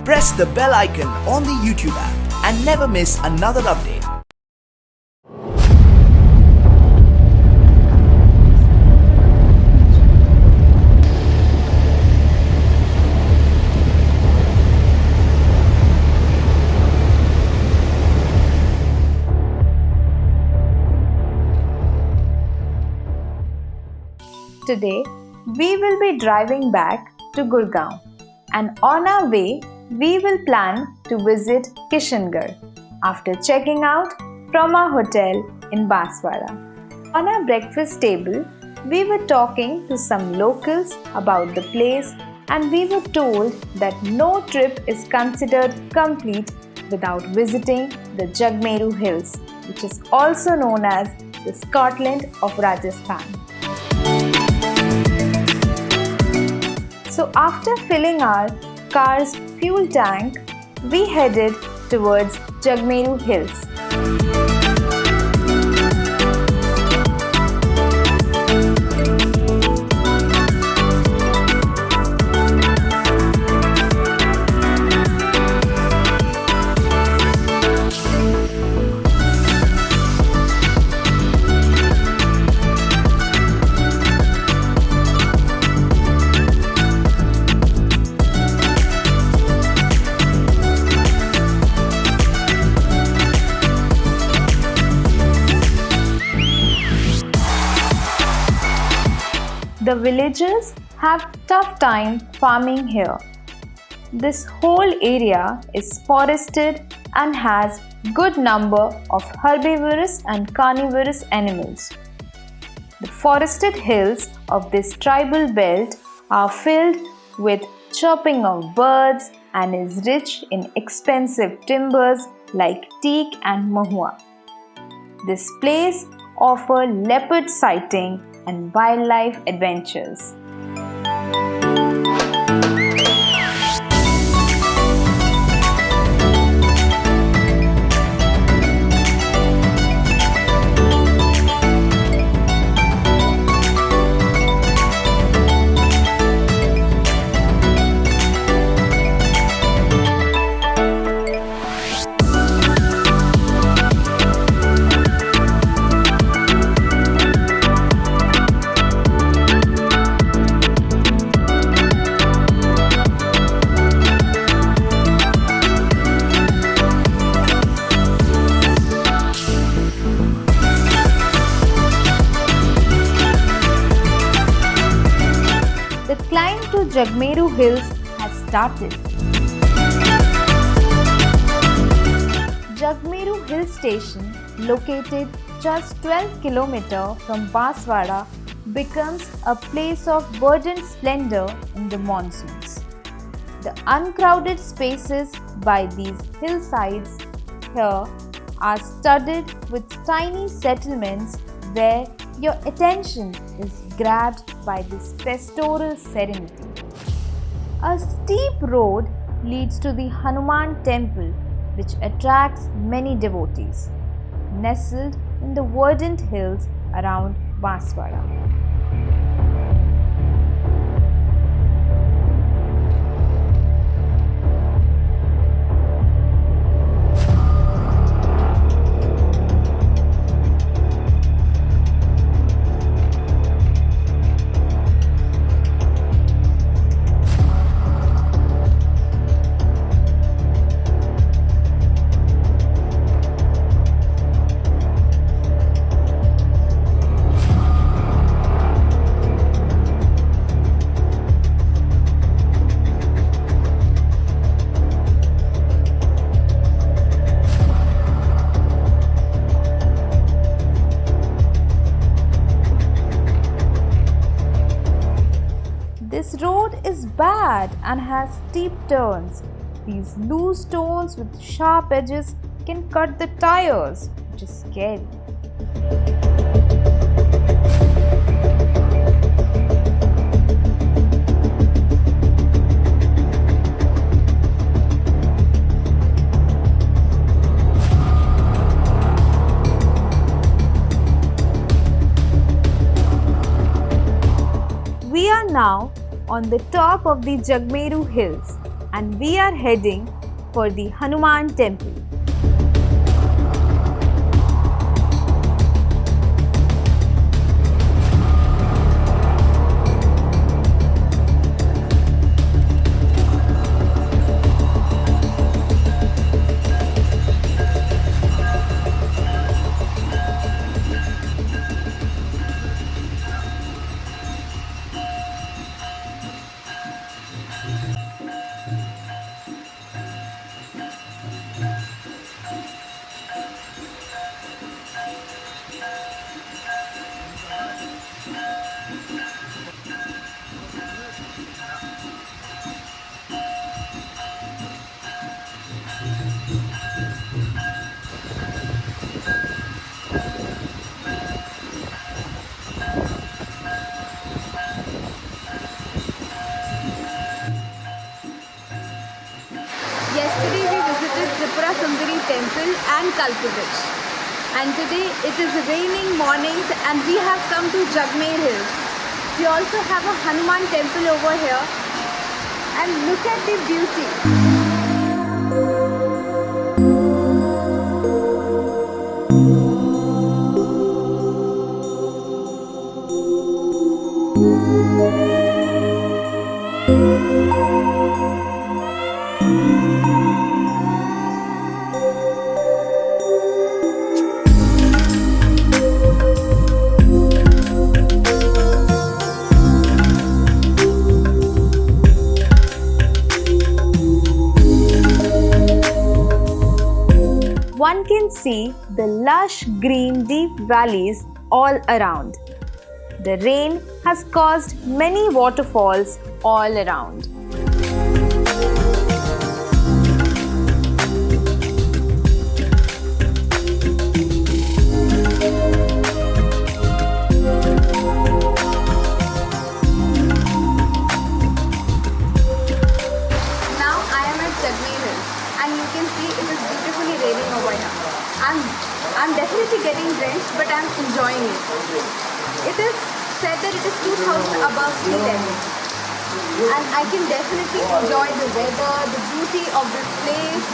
press the bell icon on the YouTube app and never miss another update. Today, we will be driving back to Gurugram, and on our way, we will plan to visit Kishangarh after checking out from our hotel in Banswara. On our breakfast table, we were talking to some locals about the place, and we were told that no trip is considered complete without visiting the Jagmer Hills, which is also known as the Scotland of Rajasthan. So after filling our car's fuel tank, we headed towards Jagmer Hills. The villagers have tough time farming here. This whole area is forested and has good number of herbivorous and carnivorous animals. The forested hills of this tribal belt are filled with chirping of birds and is rich in expensive timbers like teak and mahua. This place offers leopard sighting and wildlife adventures. The climb to Jagmer Hills has started. Jagmer Hill Station, located just 12 km from Banswara, becomes a place of verdant splendor in the monsoons. The uncrowded spaces by these hillsides here are studded with tiny settlements where your attention is grabbed by this pastoral serenity. A steep road leads to the Hanuman temple, which attracts many devotees, nestled in the verdant hills around Banswara. This road is bad and has steep turns. These loose stones with sharp edges can cut the tires, which is scary. We are now on the top of the Jagmer Hills, and we are heading for the Hanuman temple. Yesterday we visited Tripura Sundari temple and Kalpavich. And today it is raining mornings and we have come to Jagmer Hills. We also have a Hanuman temple over here. And look at the beauty. One can see the lush green deep valleys all around. The rain has caused many waterfalls all around. Now I am at Jagmer Hills and you can see it is beautifully raining over here. I'm definitely getting drenched but I'm enjoying it. It is said that it is 2000 above sea level. And I can definitely enjoy the weather, the beauty of this place,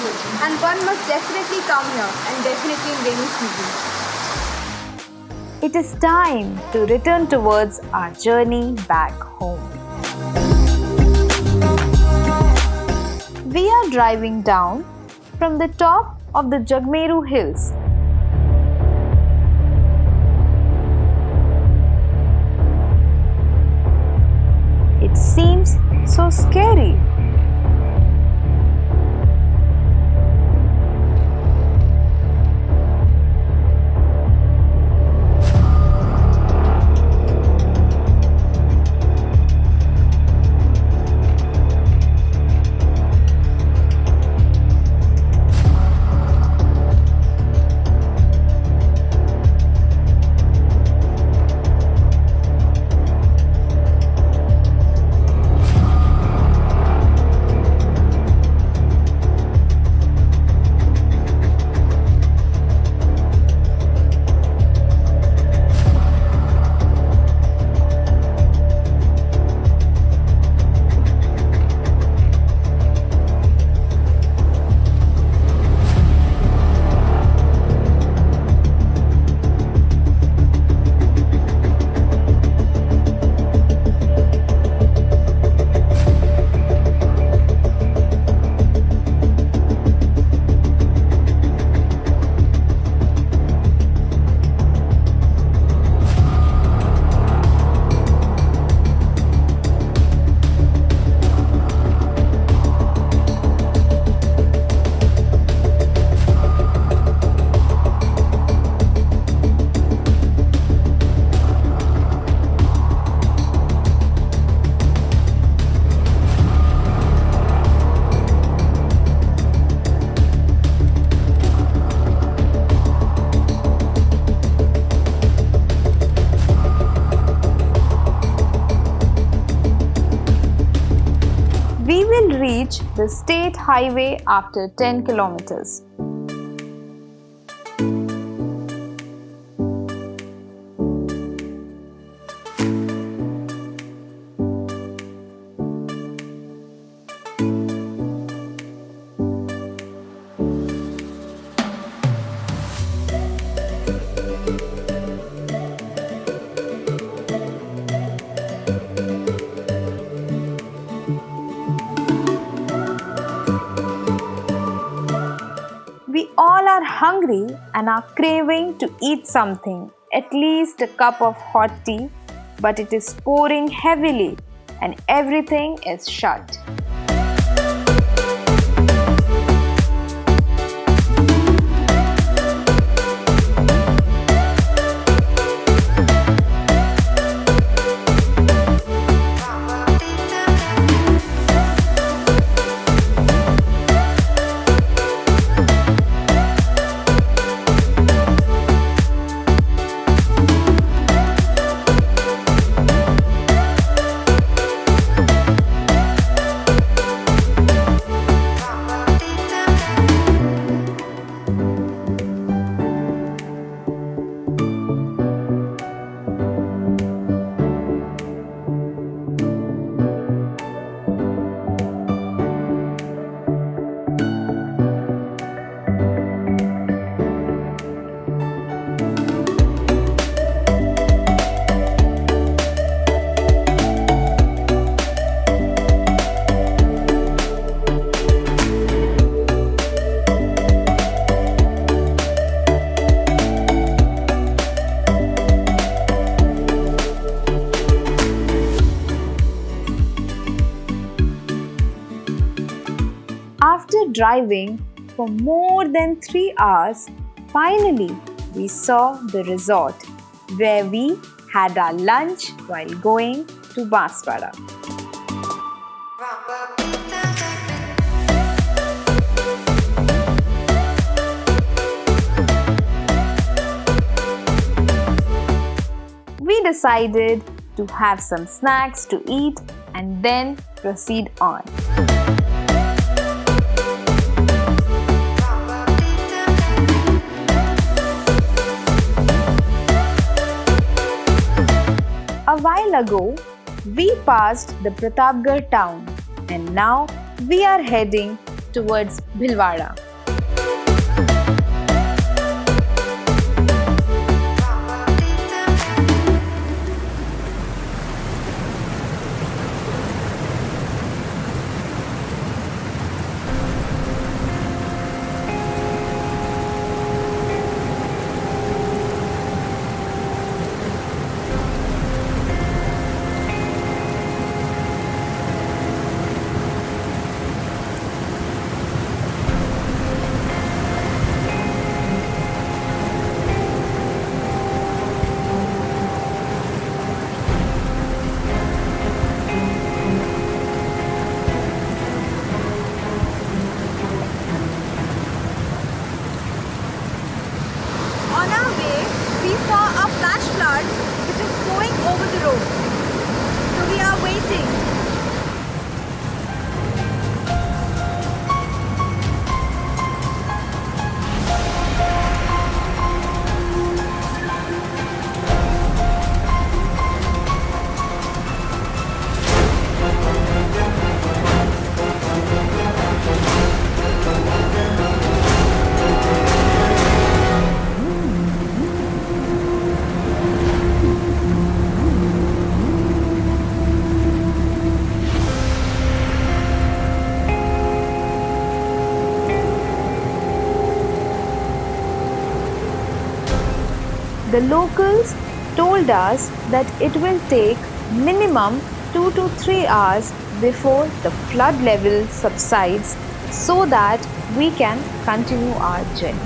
and one must definitely come here and definitely in rainy season. It is time to return towards our journey back home. We are driving down from the top of the Jagmer Hills. It seems so scary. reach the state highway after 10 kilometers. all are hungry and are craving to eat something, at least a cup of hot tea, but it is pouring heavily and everything is shut. After driving for more than 3 hours, finally we saw the resort where we had our lunch while going to Banswara. We decided to have some snacks to eat and then proceed on. A while ago, we passed the Pratapgarh town and now we are heading towards Bhilwar. On our way, we saw a flash flood which is going over the road. So we are waiting. The locals told us that it will take minimum 2 to 3 hours before the flood level subsides so that we can continue our journey.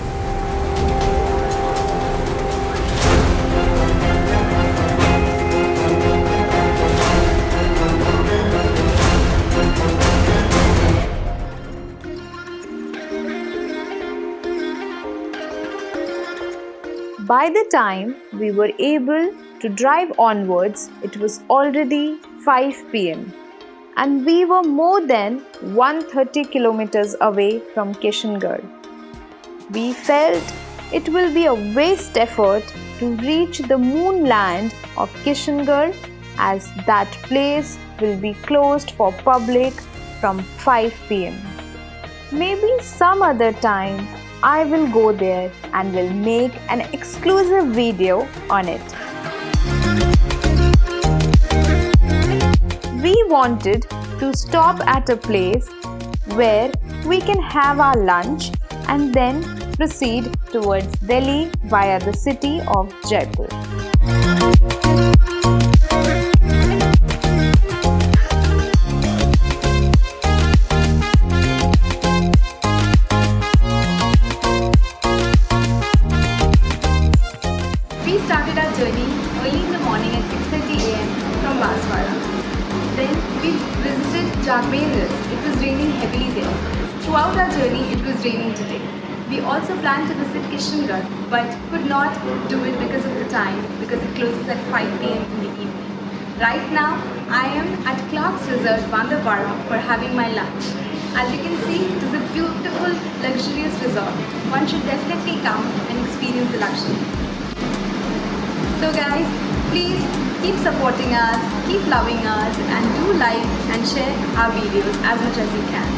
By the time we were able to drive onwards, it was already 5 p.m. and we were more than 130 kilometers away from Kishangarh. We felt it will be a waste effort to reach the moonland of Kishangarh as that place will be closed for public from 5 p.m. Maybe some other time I will go there and will make an exclusive video on it. We wanted to stop at a place where we can have our lunch and then proceed towards Delhi via the city of Jaipur. We started our journey early in the morning at 6:30 am from Banswara. Then we visited Jagmer Hills. It was raining heavily there. Throughout our journey, it was raining today. We also planned to visit Kishangarh but could not do it because of the time, because it closes at 5 pm in the evening. Right now, I am at Clark's Resort, Banswara for having my lunch. As you can see, it is a beautiful, luxurious resort. One should definitely come and experience the luxury. So guys, please keep supporting us, keep loving us, and do like and share our videos as much as you can.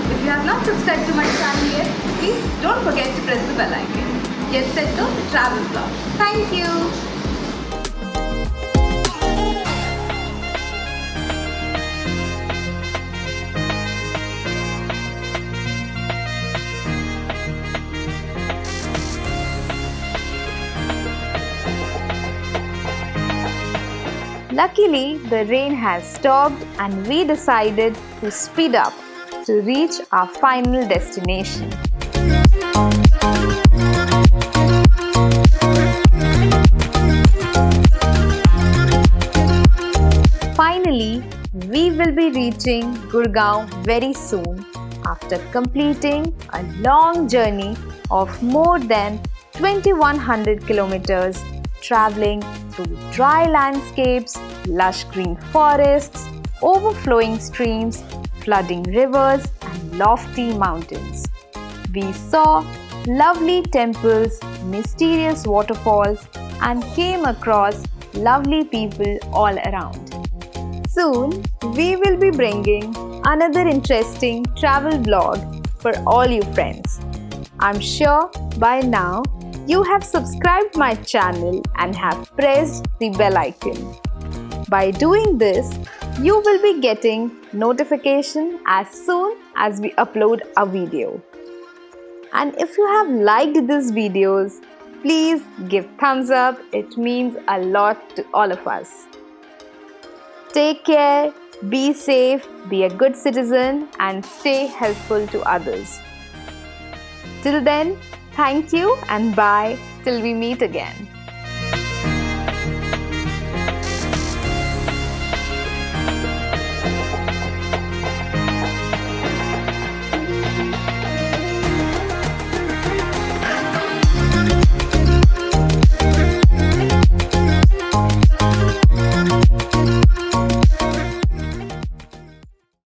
If you have not subscribed to my channel yet, please don't forget to press the bell icon. Get set to travel vlog. Thank you. Luckily, the rain has stopped and we decided to speed up to reach our final destination. Finally, we will be reaching Gurugram very soon after completing a long journey of more than 2100 kilometers traveling through dry landscapes, lush green forests, overflowing streams, flooding rivers and lofty mountains. We saw lovely temples, mysterious waterfalls and came across lovely people all around. Soon, we will be bringing another interesting travel vlog for all you friends. I'm sure by now you have subscribed my channel and have pressed the bell icon. By doing this, you will be getting notification as soon as we upload a video. And if you have liked these videos, please give thumbs up. It means a lot to all of us. Take care, be safe, be a good citizen and stay helpful to others. Till then, thank you and bye till we meet again.